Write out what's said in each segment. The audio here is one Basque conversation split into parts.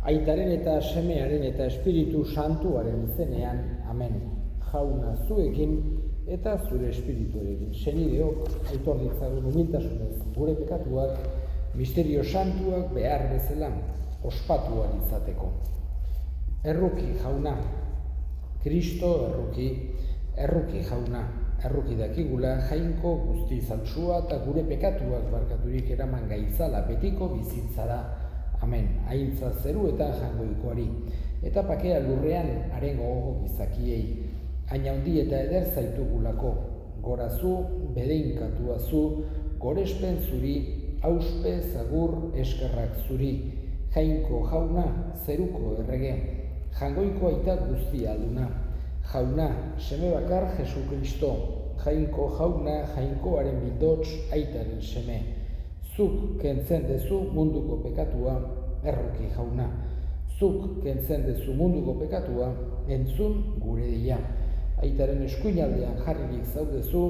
Aitaren eta Semearen eta Espiritu Santuaren izenean, amen. Jauna zuekin eta zure espirituarekin. Senideok, aitor ditzagun humiltasunez gure pekatuak, misterio santuak behar bezala ospatu ahal izateko. Erruki jauna, Kristo erruki jauna, erruki dakigula jainko guzti zaltsua eta gure pekatuak barkaturik eraman gaitzala betiko bizitzara. Amen. Aintza zeruetan jangoikoari, eta pakea lurrean haren gogo gizakiei. Aina handi eta eder zaitugulako, gorazu, bedeinkatua zu, gorespen zuri, auspe zagur eskerrak zuri. Jainko jauna, zeruko errege, jangoiko aita guztia alduna. Jauna, seme bakar Jesu Kristo, jainko jauna, jainkoaren bildots aitaren seme. Zuk kentzen dezu munduko pekatua, erruki jauna. Zuk kentzen dezu munduko pekatua, entzun gure deia. Aitaren eskuinaldean jarririk zaudezu,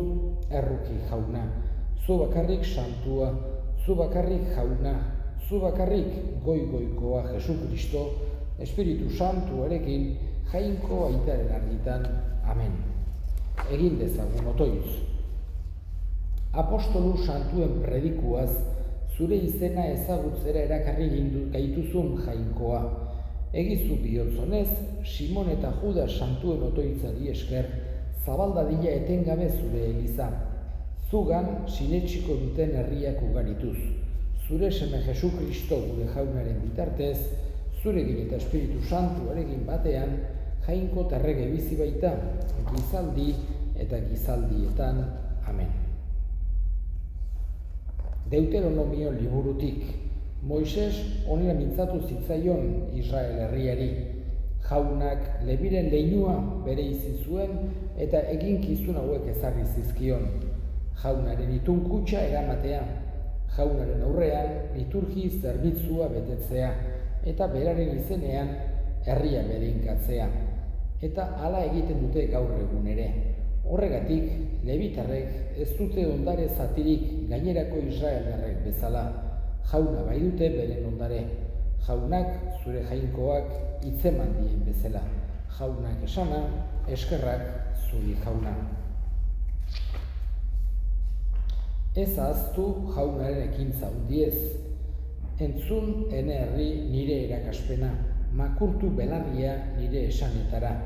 erruki jauna. Zu bakarrik santua, zu bakarrik jauna, zu bakarrik goikoa Jesu Kristo, Espiritu Santuarekin, jainko aitaren argitan, amen. Egin dezagun otoitz. Apostolu santuen predikuaz, zure izena ezagutzera erakarri gaituzun jainkoa. Egizu bihotzonez, Simon eta Judas santuen otoitzari esker, zabaldadila etengabe zure eliza. Zugan sinetsiko duten herriak ugarituz. Zure seme Jesu Kristo gure jaunaren bitartez, zurekin eta Espiritu Santuarekin batean, jainko tarrege bizi baita, gizaldi eta gizaldietan, amen. Deuteronomio liburutik, Moises honela mintzatu zitzaion Israel herriari. Jaunak Lebiren leinua bere izi zuen eta eginkizun hauek ezarri zizkion. Jaunaren itun kutxa eramatea, jaunaren aurrean liturgi zerbitzua betetzea eta beraren izenean herria bedeinkatzea. Eta hala egiten dute gaur egun ere. Horregatik, lebitarrek ez dute ondare zatirik gainerako Israeldarrek bezala. Jauna bai dute beren ondare. Jaunak zure jainkoak hitzeman dien bezala. Jaunak esana, eskerrak zuri jauna. Ez ahaztu jaunaren ekintza handiez. Entzun ene herri nire erakaspena, makurtu belarria nire esanetara.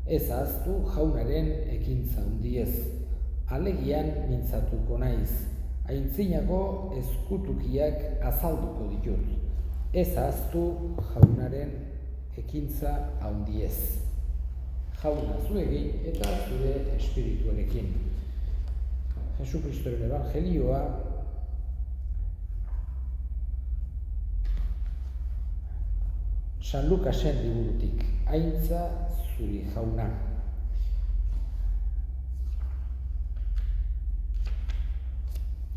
Ez ahaztu jaunaren ekintza handiez. Alegian mintzatuko naiz. Aintzinako ezkutukiak azalduko ditut. Ez ahaztu jaunaren ekintza handiez. Jauna zuegin eta zure espirituarekin. Jesu Kristoren evangelioa San Lukasen liburutik, aintza zuri jauna.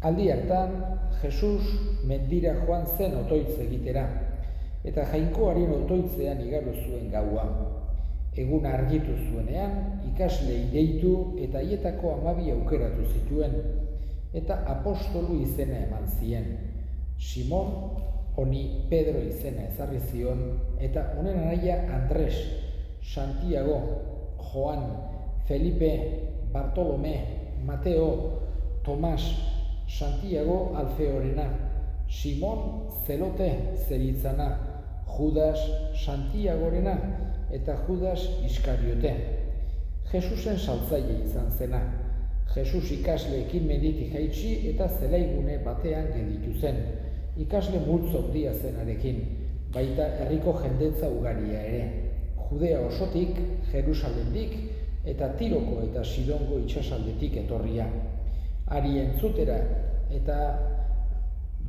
Aldi hartan, Jesus mendira joan zen otoitz egitera, eta jainkoaren otoitzean igaro zuen gaua. Eguna argitu zuenean, ikaslei deitu eta haietako 12 aukeratu zituen, eta apostolu izena eman zien. Simon, honi Pedro izena ezarri zion, eta honen anaia Andres, Santiago, Joan, Felipe, Bartolome, Mateo, Tomas, Santiago Alfeorena, Simon Zelote zeritzana, Judas Santiagorena eta Judas Iskariote. Jesusen saltzaile izan zena. Jesus ikasleekin menditik jaitsi eta zelaigune batean gelditu zen. Ikasle multzo handia zenarekin, baita herriko jendetza ugaria ere. Judea osotik, Jerusalemdik eta Tiroko eta Sidongo itsasaldetik etorria. Ari entzutera eta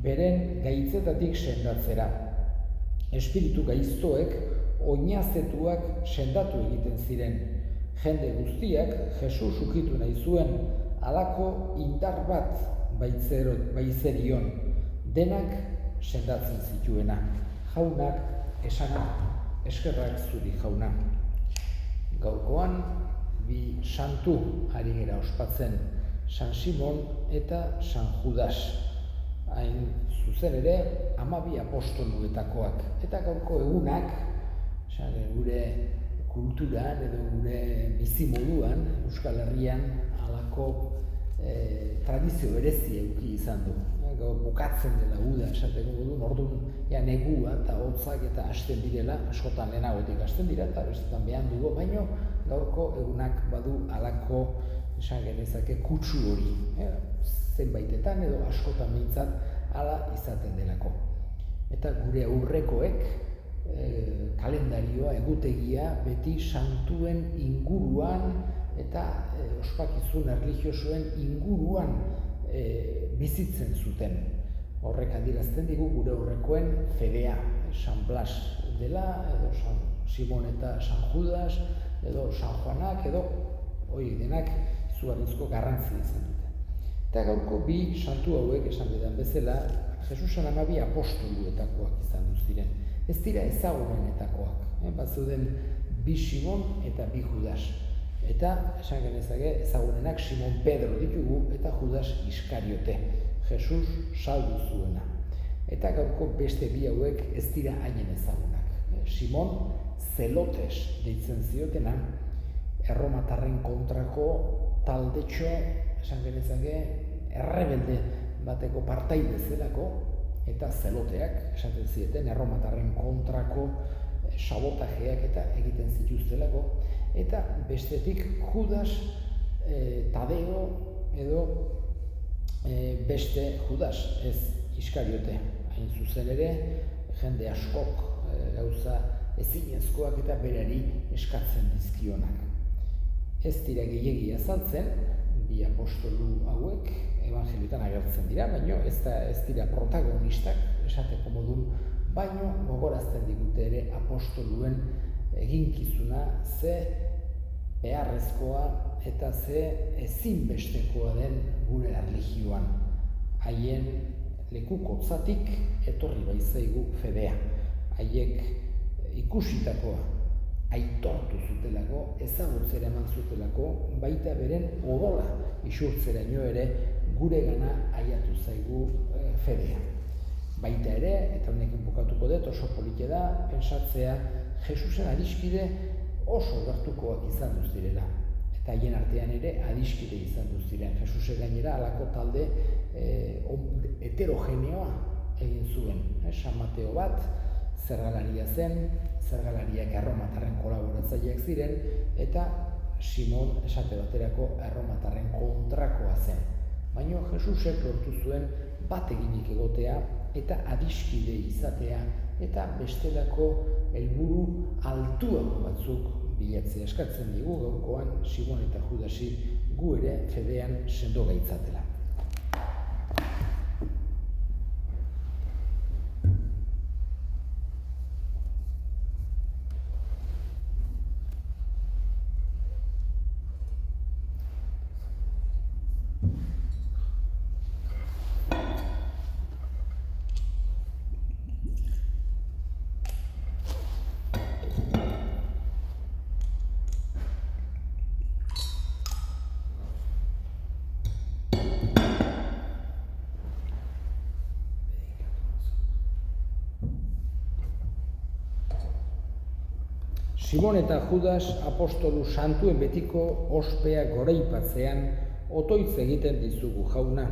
beren gaitzetatik sendatzera. Espiritu gaiztoek oinazetuak sendatu egiten ziren. Jende guztiak Jesus ukitu nahi zuen, halako indar bat baitzerion, denak sendatzen zituena. Jaunak esana, eskerrak zuri jauna. Gaurkoan, bi santu ari gera ospatzen, San Simon eta San Judas. Hain zuzen ere, 12 apostoluetakoak. Eta gaurko egunak, gure kulturan edo gure bizimoduan, Euskal Herrian, halako tradizio berezi eduki izan du. Bukatzen dela uda esateko modun, orduan negua eta hotzak eta hasten direla, askotan lehenagotik hasten dira eta bestetan behan dugu, baino gaurko egunak badu halako esan genezake kutsu hori, zenbaitetan edo askotan behintzat hala izaten delako. Eta gure aurrekoek kalendarioa, egutegia beti santuen inguruan eta ospakizun erlijiosoen inguruan bizitzen zuten. Horrek adierazten digu gure aurrekoen fedea, San Blas dela, edo San Simon eta San Judas, edo San Juanak, edo hori denak izugarrizko garrantzia izan dute. Eta gaurko bi santu hauek esan dudan bezala, Jesusen 12 apostoluetakoak izan ziren. Ez dira ezagunenetakoak, batzuden bi Simon eta bi Judas. Eta, esan genezake, ezagunenak Simon Pedro ditugu eta Judas Iskariote, Jesus saldu zuena. Eta gaurko beste bi hauek ez dira hainen ezagunak. Simon Zelotes deitzen ziotena, erromatarren kontrako taldetxo, esan genezake, errebelde bateko partaide zelako, eta zeloteak, esaten zieten, erromatarren kontrako sabotajeak eta egiten zituztelako, eta bestetik Judas Tadeo edo beste Judas, ez Iskariote. Hain zuzen ere, jende askok gauza ezinezkoak eta berari eskatzen dizkionak. Ez dira gehiegi azaltzen, bi apostolu hauek evangelietan agertzen dira, baino ez dira protagonistak, esateko modun, baino gogorazten digute ere apostoluen eginkizuna ze beharrezkoa eta ze ezinbestekoa den gure erlijioan. Haien lekukotzatik etorri baitzaigu fedea. Haiek ikusitakoa aitortu zutelako, ezagutzera eman zutelako, baita beren odola isurtzeraino ere guregana aiatu zaigu fedea. Baita ere, eta honekin bukatuko dut, oso polite da, pentsatzea Jesusen adiskide oso gertukoak izan duz direla. Eta haien artean ere adiskide izan duz diren. Jesusen gainera halako talde heterogeneoa egin zuen. San Mateo bat, zergalaria zen, zergalariak erromatarren kolaboratzaileak ziren, eta Simon esate baterako erromatarren kontrakoa zen. Baina Jesusek lortu zuen bat eginik egotea eta adiskide izatea eta bestelako helburu altuago batzuk bilatzea eskatzen digu gaurkoan Simon eta Judasi gu ere fedean sendo gaitzatela. Simon eta Judas apostolu santuen betiko ospea goraipatzean otoitz egiten dizugu jauna,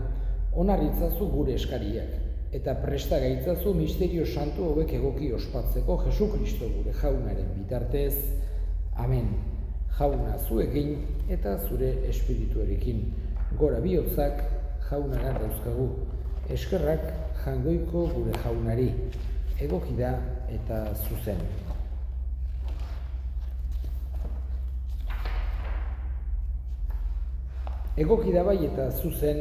onar itzazu gure eskariak, eta presta gaitzazu misterio santu hauek egoki ospatzeko Jesukristo gure jaunaren bitartez. Amen. Jauna zuekin eta zure espirituarekin. Gora bihotzak jaunaran dauzkagu. Eskerrak jangoiko gure jaunari. Egoki da eta zuzen. Egoki da bai eta zuzen,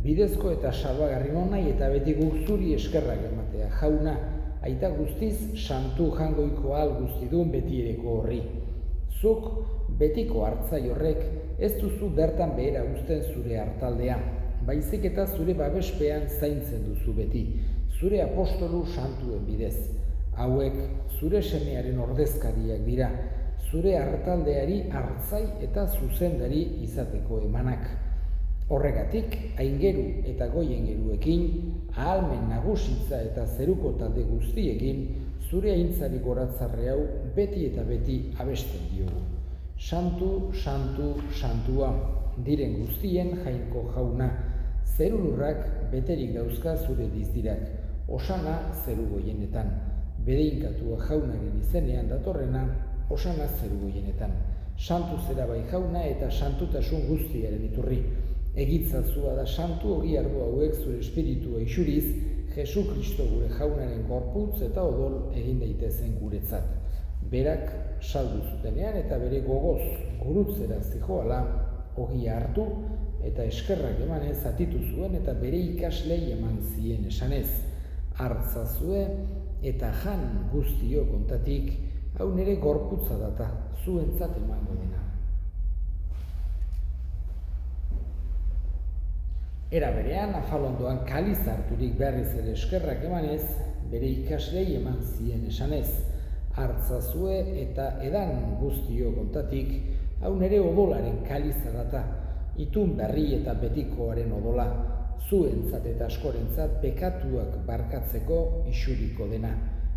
bidezko eta salbagarri nonai eta beti guk zuri eskerrak ematea. Jauna, aita guztiz, santu jangoiko ahal guztidun betiereko horri. Zuk betiko hartzai horrek ez duzu bertan behera uzten zure hartaldea, baizik eta zure babespean zaintzen duzu beti, zure apostolu santuen bidez. Hauek zure semearen ordezkariak dira, zure artaldeari hartzai eta zuzendari izateko emanak. Horregatik, aingeru eta goiengeruekin, ahalmen nagusitza eta zeruko talde guztiekin, zure aintzari goratzarre hau beti eta beti abesten diogu. Santu, santu, santua, diren guztien jainko jauna, zeru lurrak beterik dauzka zure dizdirak, osana zeru goienetan, bedeinkatua jaunaren izenean datorrena, osana zeru goienetan, santu zera bai jauna eta santutasun guztiaren iturri, egitzazua da santu ogi ardo hauek zure espiritua isuriz, Jesu Kristo gure jaunaren gorputz eta odol egin daitezen guretzat. Berak saldu zutenean eta bere gogoz gurutzera zijoala ogia hartu eta eskerrak emanez zatitu zuen eta bere ikaslei eman zien esanez. Hartzazue eta jan guztio kontatik, hau nere gorputza data, zuentzat emango dena. Era berean, afalondoan kaliz harturik berriz ere eskerrak emanez, bere ikaslei eman zien esanez. Hartzazue eta edan guztio kontatik, hau nere odolaren kaliza data, itun berri eta betikoaren odola, zuentzat eta askorentzat pekatuak barkatzeko isuriko dena,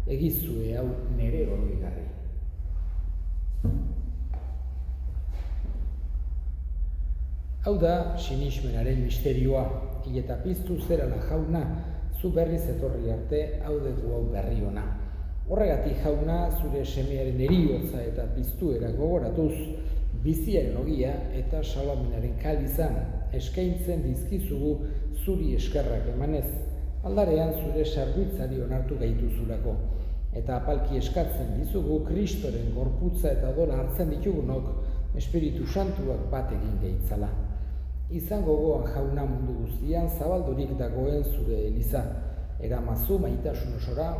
egizue hau nere oroigarri. Hau da sinismenaren misterioa, eta piztu zerala jauna, zu berriz etorri arte hau dugu hau berri ona. Horregatik jauna, zure semearen eriotza eta piztuera gogoratuz, biziaren ogia eta salamenaren kalizan eskaintzen dizkizugu zuri eskerrak emanez, aldarean zure sarbitzari onartu gaituzulako, eta apalki eskatzen dizugu Kristoren gorputza eta odola hartzen ditugunok Espiritu Santuak bat egin gaitzala. Izan gogoan jauna mundu guztian zabaldurik dagoen zure eliza, eramazu maitasun osora,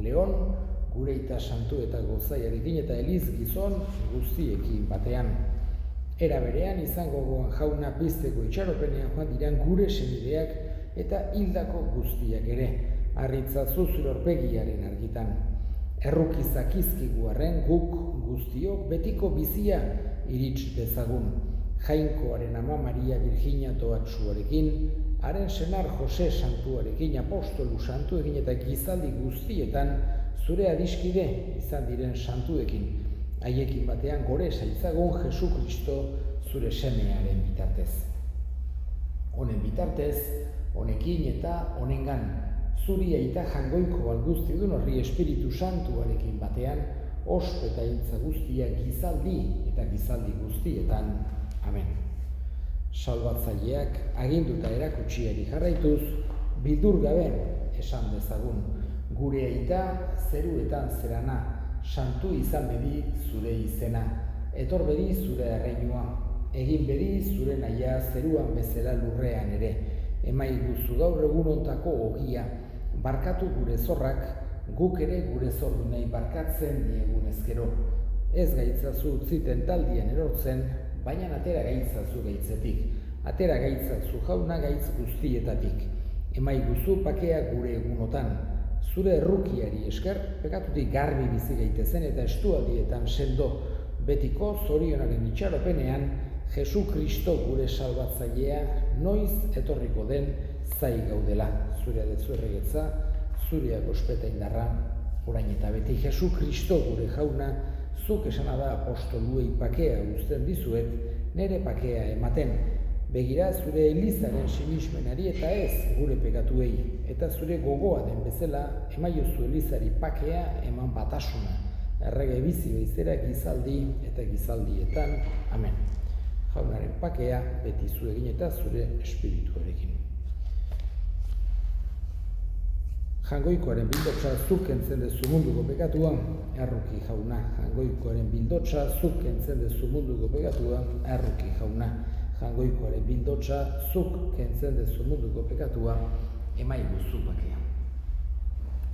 Leon, gure ita santu eta gozaiarekin eta eliz gizon guztiekin batean. Era berean izan gogoan jauna pizteko itxaropenean joan diran gure senideak eta hildako guztiak ere, harritzazu zure aurpegiaren argitan. Errukizak izkigu arren guk guztiok betiko bizia irits dezagun. Jainkoaren ama Maria Virginia toatsuarekin, haren senar Jose santuarekin, apostolu santuekin eta gizaldi guztietan zure adiskide izan diren santuekin, haiekin batean gore zaitzagun Jesu Kristo zure semearen bitartez. Honen bitartez, honekin eta honengan, zuri aita jangoiko alguztidun horri Espiritu Santuarekin batean, ospe eta hiltza guztia gizaldi eta gizaldi guztietan. Amen. Salbatzaileak aginduta erakutsiari jarraituz, bildur gabe esan dezagun, gure aita zeruetan zerana, santu izan bedi zure izena, etor bedi zure erreinua, egin bedi zure nahia zeruan bezala lurrean ere, emaiguzu gaur egunontako ogia, barkatu gure zorrak, guk ere gure zordunei barkatzen diegun ezkero. Ez gaitzazu utziten taldian erortzen, baina atera gaitzazu gaitzetik, atera gaitzazu jauna gaitz guztietatik. Emaiguzu pakea gure egunotan, zure errukiari esker, pekatutik garbi bizi gaitezen eta estualdietan sendo, betiko zorionaren itxaropenean, Jesu Kristo gure salbatzailea noiz etorriko den zai gaudela. Zurea dezuerregetza, zurea gospeta indarra, orain eta beti Jesu Kristo gure jauna, zuk esana da apostoluei pakea uzten dizuet, nere pakea ematen. Begira zure elizaren sinismenari eta ez gure pekatuei, eta zure gogoa den bezala emaiozu elizari pakea eman batasuna, errege bizi beizera gizaldi eta gizaldietan. Amen. Jaunaren pakea beti zuegin eta zure espirituarekin. Jangoikoaren bildotsa zuk kentzen dezu munduko pekatua, erruki jauna. Jangoikoaren bildotsa zuk kentzen dezu munduko pekatua, erruki jauna. Jangoikoaren bildotsa zuk kentzen dezu munduko pekatua, emaiguzu pakea.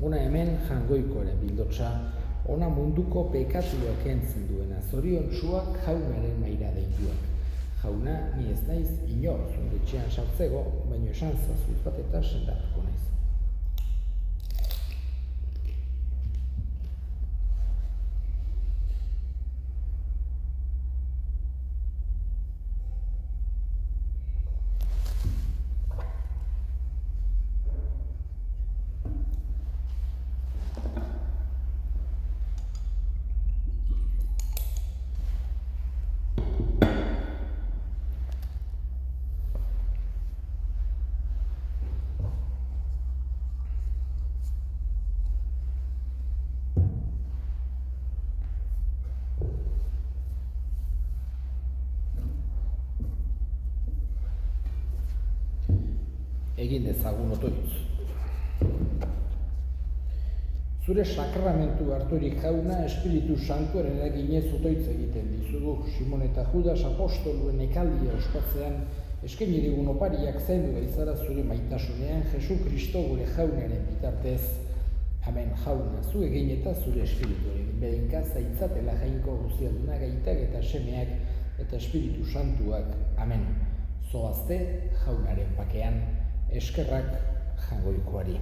Ona hemen jangoikoaren bildotsa, ona munduko pekatua kentzen duena, zoriontsuak jaunaren maira deituak. Jauna, ni ez naiz inor zure etxean sartzego, baino esan zazu bat eta sendatuko naiz. egin dezagun otoitz. Zure sakramentu harturik Jauna, Espiritu Santuaren eraginez otoitz egiten dizugu. Simon eta Judas apostoluen ekaldia ospatzean, eskaini digun opariak zaindu gaitzara zure maitasunean, Jesu Kristo gure Jaunaren bitartez. Amen. Jauna, zu egin eta zure Espirituaren bedinka zaitzatela jainko guzialduna gaitak eta semeak eta Espiritu Santuak. Amen. Zoazte Jaunaren pakean, eskerrak jangoikoari.